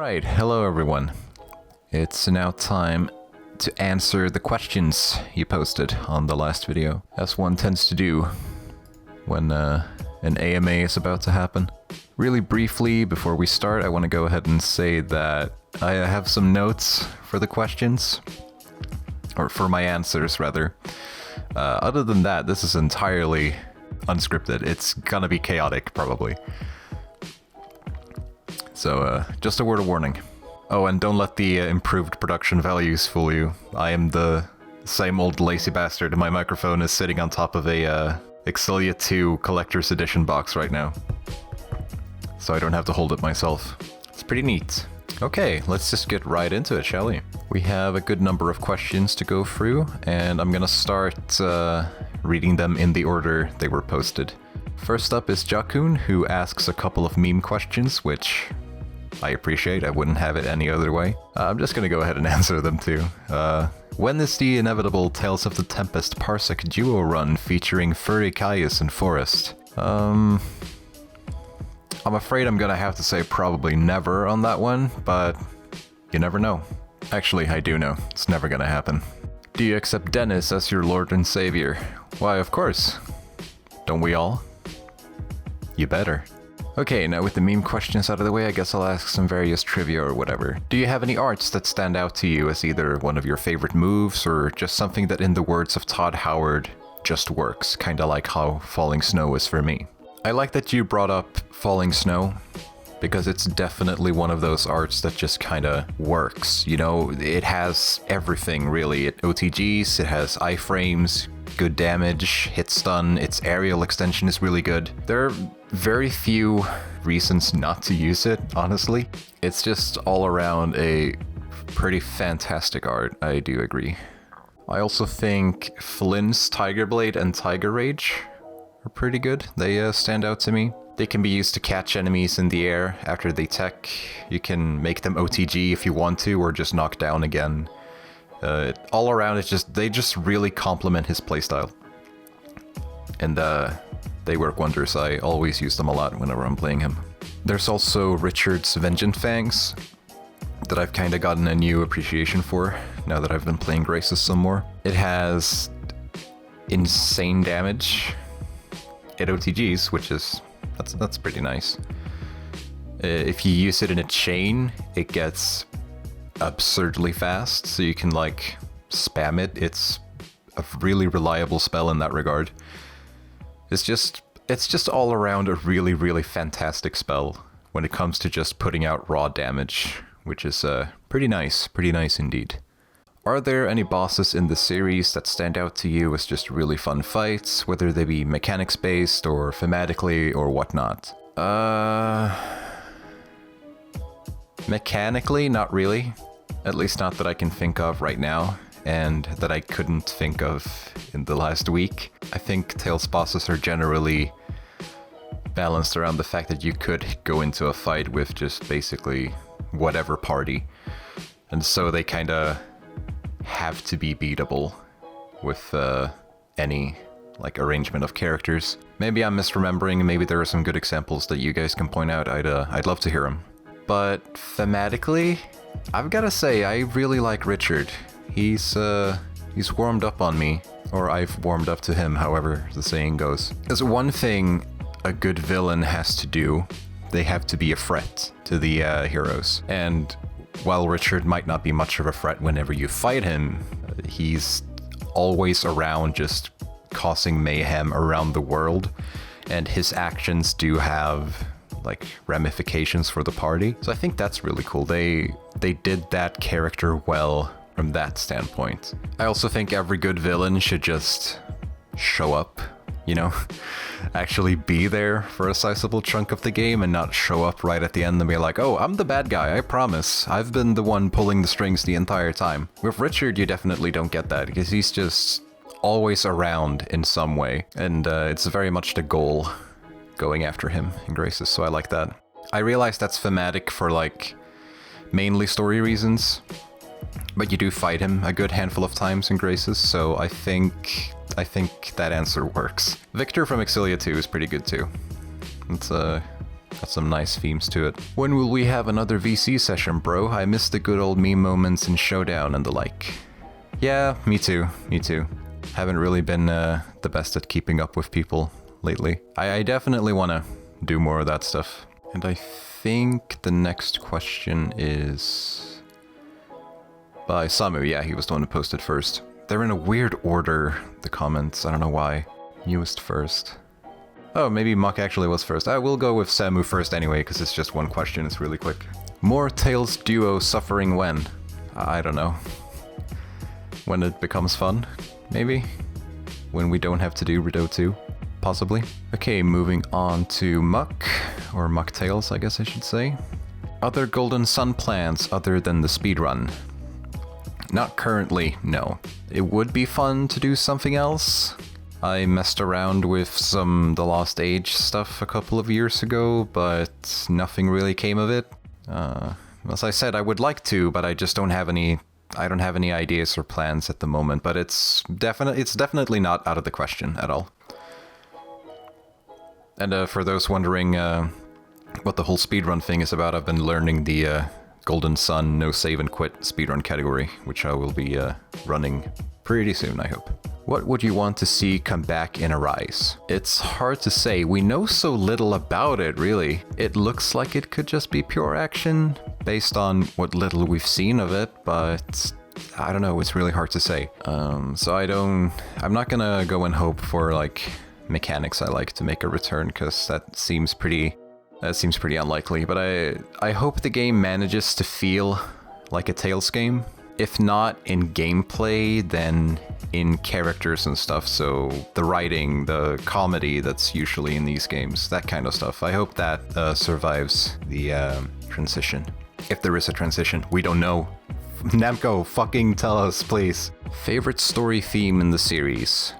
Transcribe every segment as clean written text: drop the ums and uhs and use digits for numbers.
Alright, hello everyone. It's now time to answer the questions you posted on the last video, as one tends to do when an AMA is about to happen. Really briefly, before we start, I want to go ahead and say that I have some notes for the questions, or for my answers rather. Other than that, this is entirely unscripted. It's gonna be chaotic, probably. So, just a word of warning. Oh, and don't let the improved production values fool you. I am the same old lazy bastard, and my microphone is sitting on top of a Exilia 2 Collector's Edition box right now. So I don't have to hold it myself. It's pretty neat. Okay, let's just get right into it, shall we? We have a good number of questions to go through, and I'm gonna start reading them in the order they were posted. First up is Joakim, who asks a couple of meme questions, which I appreciate. I wouldn't have it any other way. I'm just gonna go ahead and answer them too. When is the inevitable Tales of the Tempest Parsec duo run featuring Furry Caius and Forest? I'm afraid I'm gonna have to say probably never on that one, but you never know. Actually, I do know. It's never gonna happen. Do you accept Dennis as your Lord and Savior? Why, of course. Don't we all? You better. Okay, now with the meme questions out of the way, I guess I'll ask some various trivia or whatever. Do you have any arts that stand out to you as either one of your favorite moves or just something that, in the words of Todd Howard, just works, kinda like how Falling Snow is for me? I like that you brought up Falling Snow, because it's definitely one of those arts that just kinda works. You know, it has everything really. It OTGs, it has iframes, good damage, hit stun, its aerial extension is really good. There are very few reasons not to use it, honestly. It's just all around a pretty fantastic art, I do agree. I also think Flynn's Tiger Blade and Tiger Rage are pretty good. They stand out to me. They can be used to catch enemies in the air after they tech. You can make them OTG if you want to, or just knock down again. All around, they just really complement his playstyle. And they work wonders. I always use them a lot whenever I'm playing him. There's also Richard's Vengeance Fangs that I've kind of gotten a new appreciation for now that I've been playing Graces some more. It has insane damage. It OTGs, which is that's pretty nice. If you use it in a chain, it gets absurdly fast, so you can like spam it. It's a really reliable spell in that regard. It's just all around a really fantastic spell when it comes to just putting out raw damage, which is pretty nice indeed. Are there any bosses in the series that stand out to you as just really fun fights, whether they be mechanics based or thematically or whatnot? Mechanically, not really. At least not that I can think of right now, and that I couldn't think of in the last week. I think Tales bosses are generally balanced around the fact that you could go into a fight with just basically whatever party. And so they kinda have to be beatable with any like arrangement of characters. Maybe I'm misremembering, maybe there are some good examples that you guys can point out. I'd love to hear them. But thematically, I've gotta say, I really like Richard. He's warmed up on me, or I've warmed up to him, however the saying goes. There's one thing a good villain has to do. They have to be a threat to the heroes. And while Richard might not be much of a threat whenever you fight him, he's always around just causing mayhem around the world, and his actions do have like ramifications for the party. So I think that's really cool. They did that character well from that standpoint. I also think every good villain should just show up, you know, actually be there for a sizable chunk of the game and not show up right at the end and be like, oh, I'm the bad guy, I promise. I've been the one pulling the strings the entire time. With Richard, you definitely don't get that, because he's just always around in some way. And it's very much the goal going after him in Graces, so I like that. I realize that's thematic for like mainly story reasons, but you do fight him a good handful of times in Graces, so I think that answer works. Victor from Exilia 2 is pretty good too. It's Got some nice themes to it. When will we have another VC session, bro? I miss the good old meme moments in Showdown and the like. Yeah, me too. Haven't really been the best at keeping up with people lately. I definitely want to do more of that stuff. And I think the next question is by Samu. Yeah, he was the one who posted first. They're in a weird order, the comments. I don't know why. Newest first. Oh, maybe Muck actually was first. I will go with Samu first anyway, because it's just one question. It's really quick. More Tails duo suffering when? I don't know. When it becomes fun, maybe? When we don't have to do Rideau 2, possibly. Okay, moving on to Muck, or Muck Tails, I guess I should say. Other Golden Sun plans other than the speedrun? Not currently, no. It would be fun to do something else. I messed around with some The Lost Age stuff a couple of years ago, but nothing really came of it. As I said, I would like to, but I just don't have any ideas or plans at the moment, but it's definitely not out of the question at all. And for those wondering what the whole speedrun thing is about, I've been learning the Golden Sun no save and quit speedrun category, which I will be running pretty soon, I hope. What would you want to see come back in Arise? It's hard to say. We know so little about it, really. It looks like it could just be pure action, based on what little we've seen of it, but I don't know, it's really hard to say. So I'm not gonna go and hope for, like, mechanics I like to make a return, because that seems pretty unlikely, but I hope the game manages to feel like a Tales game. If not in gameplay, then in characters and stuff, so the writing, the comedy that's usually in these games, that kind of stuff. I hope that survives the transition. If there is a transition, we don't know. Namco, fucking tell us, please. Favorite story theme in the series?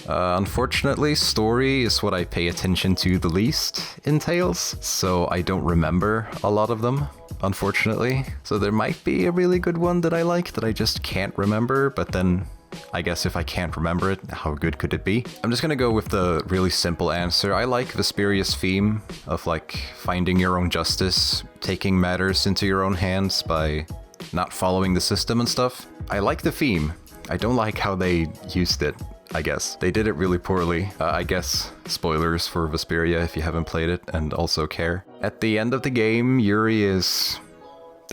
Unfortunately, story is what I pay attention to the least in Tales, so I don't remember a lot of them, unfortunately. So there might be a really good one that I like that I just can't remember, but then I guess if I can't remember it, how good could it be? I'm just gonna go with the really simple answer. I like Vesperia's theme of, like, finding your own justice, taking matters into your own hands by not following the system and stuff. I like the theme. I don't like how they used it. I guess. They did it really poorly. I guess spoilers for Vesperia if you haven't played it and also care. At the end of the game, Yuri is,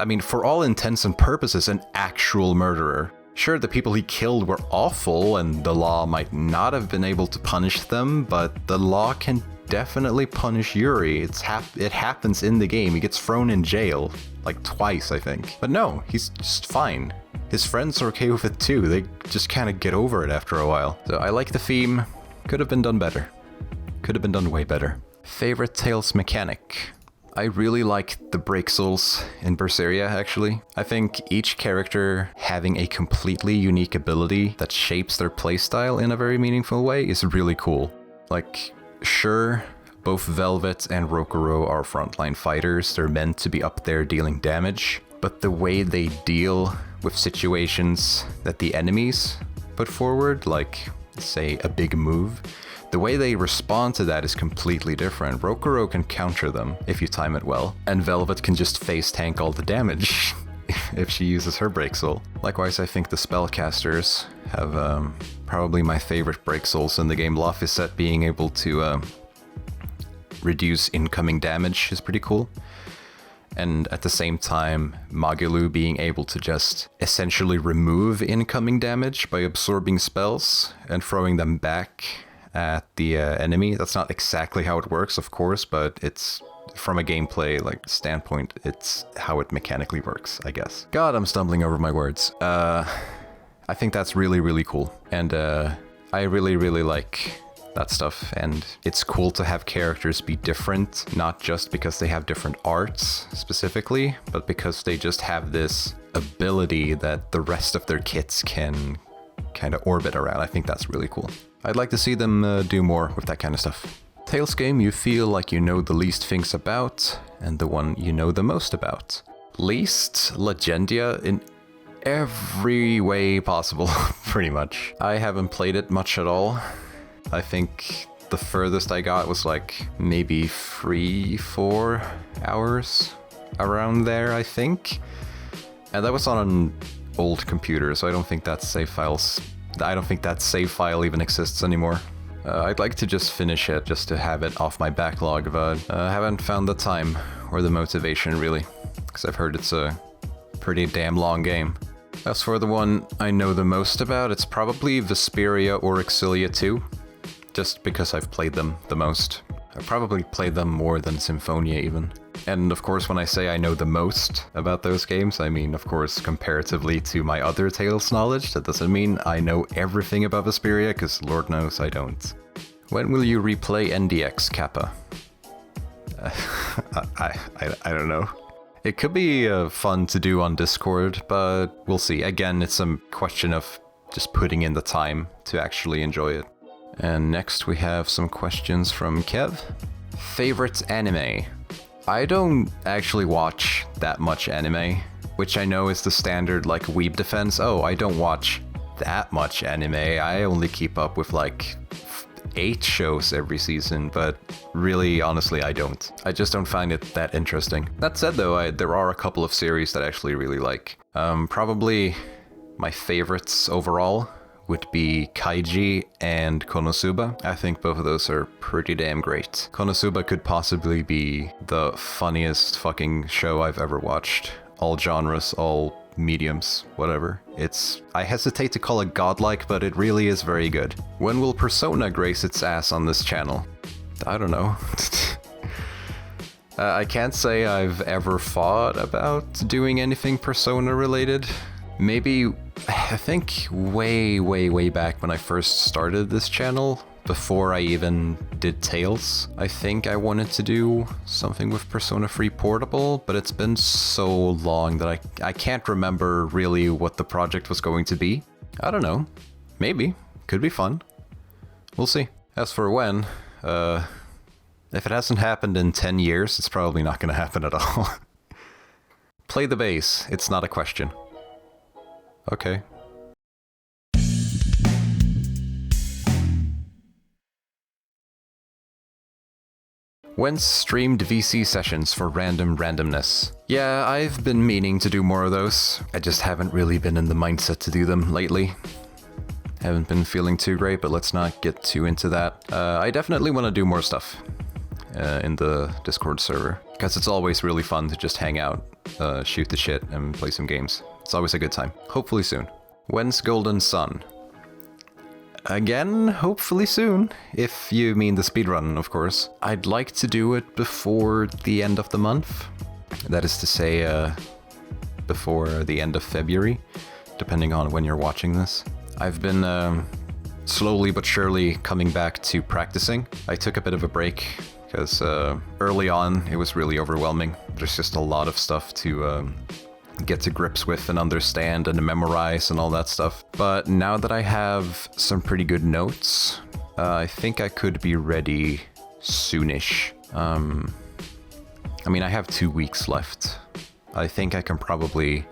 I mean, for all intents and purposes, an actual murderer. Sure, the people he killed were awful and the law might not have been able to punish them, but the law can definitely punish Yuri. It happens in the game. He gets thrown in jail, like twice, I think. But no, he's just fine. His friends are okay with it too. They just kind of get over it after a while. So I like the theme. Could have been done better. Could have been done way better. Favorite Tales mechanic? I really like the break souls in Berseria, actually. I think each character having a completely unique ability that shapes their playstyle in a very meaningful way is really cool. Like, sure, both Velvet and Rokuro are frontline fighters. They're meant to be up there dealing damage. But the way they deal with situations that the enemies put forward, like, say, a big move, the way they respond to that is completely different. Rokuro can counter them if you time it well, and Velvet can just face tank all the damage if she uses her break soul. Likewise, I think the spellcasters have probably my favorite break souls in the game. Laphicet being able to reduce incoming damage is pretty cool. And at the same time, Magalu being able to just essentially remove incoming damage by absorbing spells and throwing them back at the enemy. That's not exactly how it works, of course, but it's, from a gameplay standpoint, it's how it mechanically works, I guess. God, I'm stumbling over my words. I think that's really, really cool. And I really, really like that stuff, and it's cool to have characters be different, not just because they have different arts specifically, but because they just have this ability that the rest of their kits can kind of orbit around. I think that's really cool. I'd like to see them do more with that kind of stuff. Tales game you feel like you know the least things about, and the one you know the most about. Least? Legendia in every way possible, pretty much. I haven't played it much at all. I think the furthest I got was like maybe 3-4 hours around there, I think. And that was on an old computer, so I don't think that save file even exists anymore. I'd like to just finish it just to have it off my backlog, but I haven't found the time or the motivation really, because I've heard it's a pretty damn long game. As for the one I know the most about, it's probably Vesperia or Exilia 2, just because I've played them the most. I've probably played them more than Symphonia even. And of course, when I say I know the most about those games, I mean, of course, comparatively to my other Tales knowledge. That doesn't mean I know everything about Vesperia, because Lord knows I don't. When will you replay NDX, Kappa? I don't know. It could be fun to do on Discord, but we'll see. Again, it's a question of just putting in the time to actually enjoy it. And next we have some questions from Kev. Favorite anime? I don't actually watch that much anime, which I know is the standard like weeb defense. Oh, I don't watch that much anime. I only keep up with like 8 shows every season, but really, honestly, I don't. I just don't find it that interesting. That said though, there are a couple of series that I actually really like. Probably my favorites overall would be Kaiji and Konosuba. I think both of those are pretty damn great. Konosuba could possibly be the funniest fucking show I've ever watched. All genres, all mediums, whatever. I hesitate to call it godlike, but it really is very good. When will Persona grace its ass on this channel? I don't know. I can't say I've ever thought about doing anything Persona related. Maybe, I think way back when I first started this channel, before I even did Tales, I think I wanted to do something with Persona 3 Portable, but it's been so long that I can't remember really what the project was going to be. I don't know. Maybe. Could be fun. We'll see. As for when, if it hasn't happened in 10 years, it's probably not going to happen at all. Play the bass. It's not a question. Okay. When's streamed VC sessions for random randomness? Yeah, I've been meaning to do more of those. I just haven't really been in the mindset to do them lately. Haven't been feeling too great, but let's not get too into that. I definitely want to do more stuff in the Discord server, because it's always really fun to just hang out, shoot the shit, and play some games. It's always a good time. Hopefully soon. When's Golden Sun? Again, hopefully soon. If you mean the speedrun, of course. I'd like to do it before the end of the month. That is to say, before the end of February, depending on when you're watching this. I've been slowly but surely coming back to practicing. I took a bit of a break because early on it was really overwhelming. There's just a lot of stuff to get to grips with and understand and memorize and all that stuff. But now that I have some pretty good notes, I think I could be ready soonish. I mean, I have 2 weeks left. I think I can probably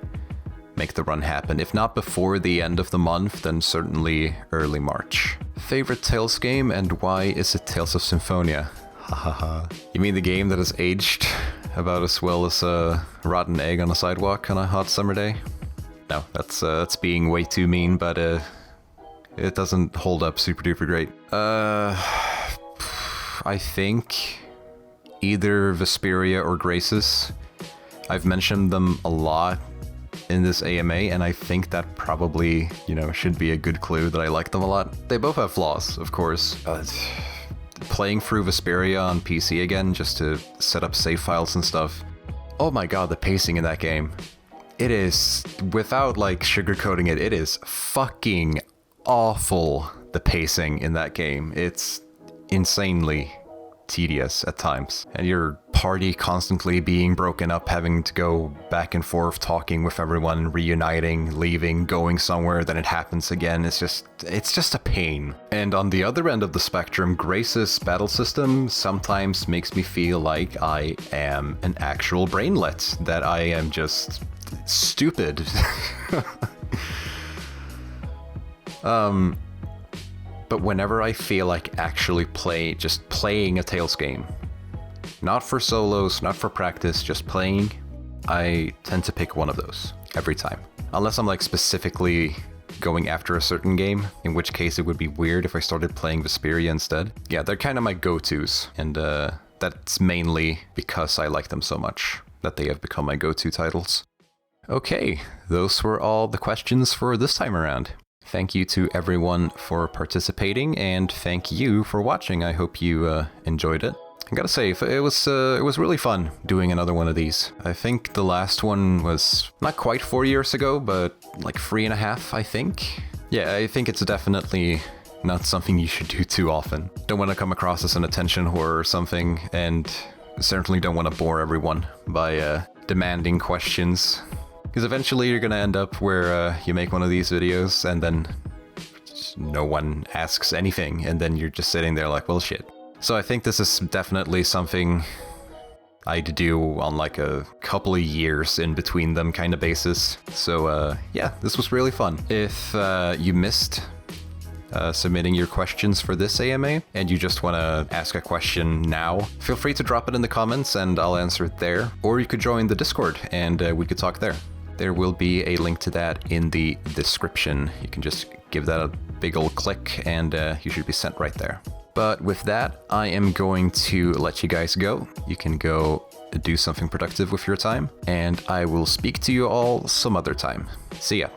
make the run happen. If not before the end of the month, then certainly early March. Favorite Tales game and why is it Tales of Symphonia? Hahaha. You mean the game that has aged about as well as a rotten egg on a sidewalk on a hot summer day? No, that's being way too mean, but it doesn't hold up super duper great. I think either Vesperia or Graces. I've mentioned them a lot in this AMA, and I think that probably, should be a good clue that I like them a lot. They both have flaws, of course. Playing through Vesperia on PC again, just to set up save files and stuff. Oh my god, the pacing in that game. It is, without sugarcoating it, it is fucking awful, the pacing in that game. It's insanely tedious at times. And your party constantly being broken up, having to go back and forth, talking with everyone, reuniting, leaving, going somewhere, then it happens again. It's just a pain. And on the other end of the spectrum, Grace's battle system sometimes makes me feel like I am an actual brainlet, that I am just stupid. But whenever I feel like actually just playing a Tales game, not for solos, not for practice, just playing, I tend to pick one of those every time. Unless I'm like specifically going after a certain game, in which case it would be weird if I started playing Vesperia instead. Yeah, they're kind of my go-tos, and that's mainly because I like them so much that they have become my go-to titles. Okay, those were all the questions for this time around. Thank you to everyone for participating, and thank you for watching. I hope you enjoyed it. I gotta say, it was really fun doing another one of these. I think the last one was not quite 4 years ago, but like 3.5, I think. Yeah, I think it's definitely not something you should do too often. Don't want to come across as an attention whore or something, and certainly don't want to bore everyone by demanding questions. Because eventually you're gonna end up where you make one of these videos and then no one asks anything, and then you're just sitting there like, well, shit. So I think this is definitely something I'd do on like a couple of years in between them kind of basis. So yeah, this was really fun. If you missed submitting your questions for this AMA and you just want to ask a question now, feel free to drop it in the comments and I'll answer it there. Or you could join the Discord and we could talk there. There will be a link to that in the description. You can just give that a big old click and you should be sent right there. But with that, I am going to let you guys go. You can go do something productive with your time, and I will speak to you all some other time. See ya.